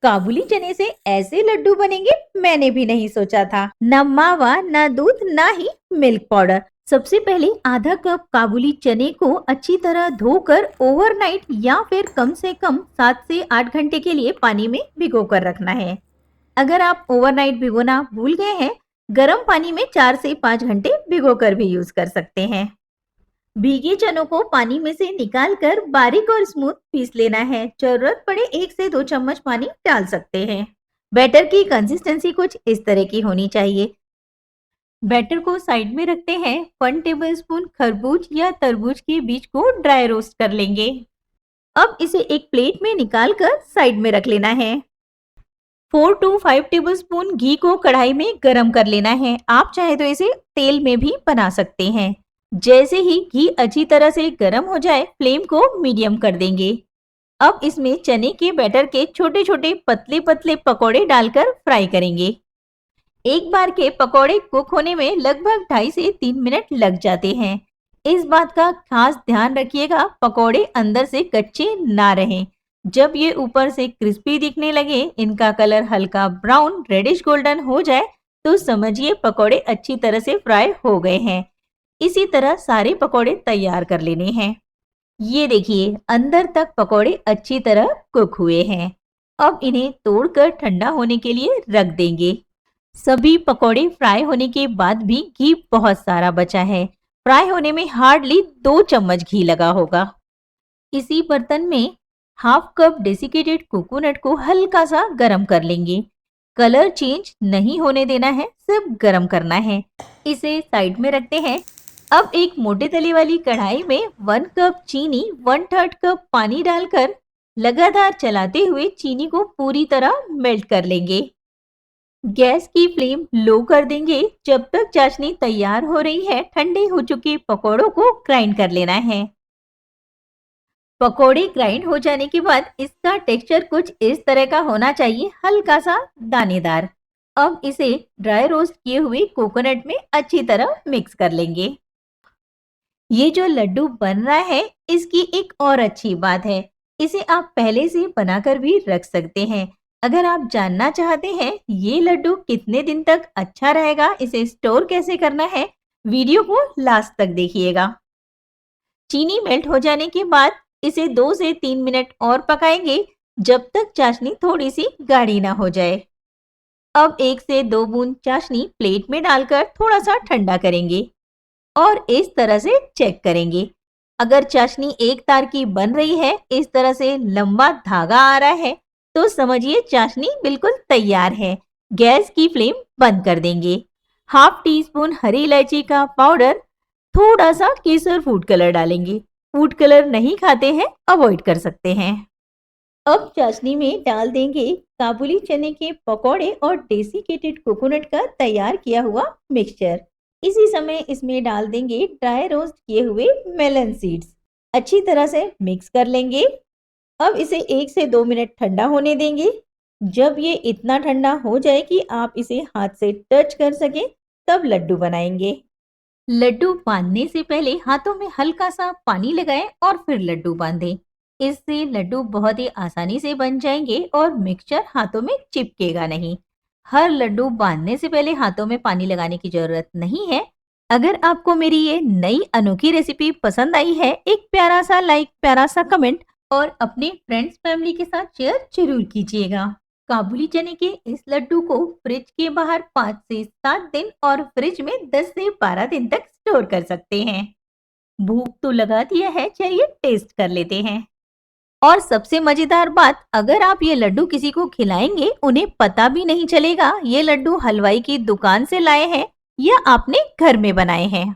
काबुली चने से ऐसे लड्डू बनेंगे मैंने भी नहीं सोचा था। न मावा, न दूध, ना ही मिल्क पाउडर। सबसे पहले आधा कप काबुली चने को अच्छी तरह धोकर ओवरनाइट या फिर कम से कम 7 से 8 घंटे के लिए पानी में भिगो कर रखना है। अगर आप ओवरनाइट भिगोना भूल गए हैं, गर्म पानी में 4 से 5 घंटे भिगोकर भी यूज कर सकते हैं। भीगे चनों को पानी में से निकालकर बारीक और स्मूथ पीस लेना है। जरूरत पड़े 1 से 2 चम्मच पानी डाल सकते हैं। बैटर की कंसिस्टेंसी कुछ इस तरह की होनी चाहिए। बैटर को साइड में रखते हैं। 1 टेबलस्पून खरबूज या तरबूज के बीज को ड्राई रोस्ट कर लेंगे। अब इसे एक प्लेट में निकालकर साइड में रख लेना है। 4 to 5 टेबलस्पून घी को कढ़ाई में गरम कर लेना है। आप चाहे तो इसे तेल में भी बना सकते हैं। जैसे ही घी अच्छी तरह से गर्म हो जाए, फ्लेम को मीडियम कर देंगे। अब इसमें चने के बैटर के छोटे छोटे पतले पतले पकोड़े डालकर फ्राई करेंगे। एक बार के पकोड़े कुक होने में लगभग 2.5 से 3 मिनट लग जाते हैं। इस बात का खास ध्यान रखिएगा, पकोड़े अंदर से कच्चे ना रहें। जब ये ऊपर से क्रिस्पी दिखने लगे, इनका कलर हल्का ब्राउन रेडिश गोल्डन हो जाए, तो समझिए पकोड़े अच्छी तरह से फ्राई हो गए हैं। इसी तरह सारे पकोड़े तैयार कर लेने हैं। ये देखिए, अंदर तक पकोड़े अच्छी तरह कुक हुए हैं। अब इन्हें तोड़कर ठंडा होने के लिए रख देंगे। सभी पकोड़े फ्राई होने के बाद भी घी बहुत सारा बचा है। फ्राई होने में हार्डली 2 चम्मच घी लगा होगा। इसी बर्तन में हाफ कप डेसिकेटेड कोकोनट को हल्का सा गरम कर लेंगे। कलर चेंज नहीं होने देना है, सिर्फ गरम करना है। इसे साइड में रखते हैं। अब एक मोटे तले वाली कढ़ाई में 1 कप चीनी 1/3 कप पानी डालकर लगातार चलाते हुए चीनी को पूरी तरह मेल्ट कर लेंगे। गैस की फ्लेम लो कर देंगे। जब तक चाशनी तैयार हो रही है, ठंडे हो चुके पकौड़ों को ग्राइंड कर लेना है। पकौड़े ग्राइंड हो जाने के बाद इसका टेक्सचर कुछ इस तरह का होना चाहिए, हल्का सा दानेदार। अब इसे ड्राई रोस्ट किए हुए कोकोनट में अच्छी तरह मिक्स कर लेंगे। ये जो लड्डू बन रहा है, इसकी एक और अच्छी बात है, इसे आप पहले से बनाकर भी रख सकते हैं। अगर आप जानना चाहते हैं ये लड्डू कितने दिन तक अच्छा रहेगा, इसे स्टोर कैसे करना है, वीडियो को लास्ट तक देखिएगा। चीनी मेल्ट हो जाने के बाद इसे 2 से 3 मिनट और पकाएंगे, जब तक चाशनी थोड़ी सी गाढ़ी ना हो जाए। अब 1 से 2 बूंद चाशनी प्लेट में डालकर थोड़ा सा ठंडा करेंगे और इस तरह से चेक करेंगे। अगर चाशनी एक तार की बन रही है, इस तरह से लंबा धागा आ रहा है, तो समझिए चाशनी बिल्कुल तैयार है। गैस की फ्लेम बंद कर देंगे। हाफ टी स्पून हरी इलायची का पाउडर, थोड़ा सा केसर फूड कलर डालेंगे। फूड कलर नहीं खाते हैं, अवॉइड कर सकते हैं। अब चाशनी में डाल देंगे काबुली चने के पकौड़े और डेसिकेटेड कोकोनट का तैयार किया हुआ मिक्सचर। इसी समय इसमें डाल देंगे ड्राई रोस्ट किए हुए मेलन सीड्स। अच्छी तरह से मिक्स कर लेंगे। अब इसे 1 से 2 मिनट ठंडा होने देंगे। जब ये इतना ठंडा हो जाए कि आप इसे हाथ से टच कर सकें, तब लड्डू बनाएंगे। लड्डू बांधने से पहले हाथों में हल्का सा पानी लगाएं और फिर लड्डू बांधें। इससे लड्डू बहुत ही आसानी से बन जाएंगे और मिक्सचर हाथों में चिपकेगा नहीं। हर लड्डू बांधने से पहले हाथों में पानी लगाने की जरूरत नहीं है। अगर आपको मेरी ये नई अनोखी रेसिपी पसंद आई है, एक प्यारा सा लाइक, प्यारा सा कमेंट और अपने फ्रेंड्स फैमिली के साथ शेयर जरूर कीजिएगा। काबुली चने के इस लड्डू को फ्रिज के बाहर 5 से 7 दिन और फ्रिज में 10 से 12 दिन तक स्टोर कर सकते हैं। भूख तो लगा दिया है, चलिए टेस्ट कर लेते हैं। और सबसे मजेदार बात, अगर आप ये लड्डू किसी को खिलाएंगे, उन्हें पता भी नहीं चलेगा ये लड्डू हलवाई की दुकान से लाए हैं या आपने घर में बनाए हैं।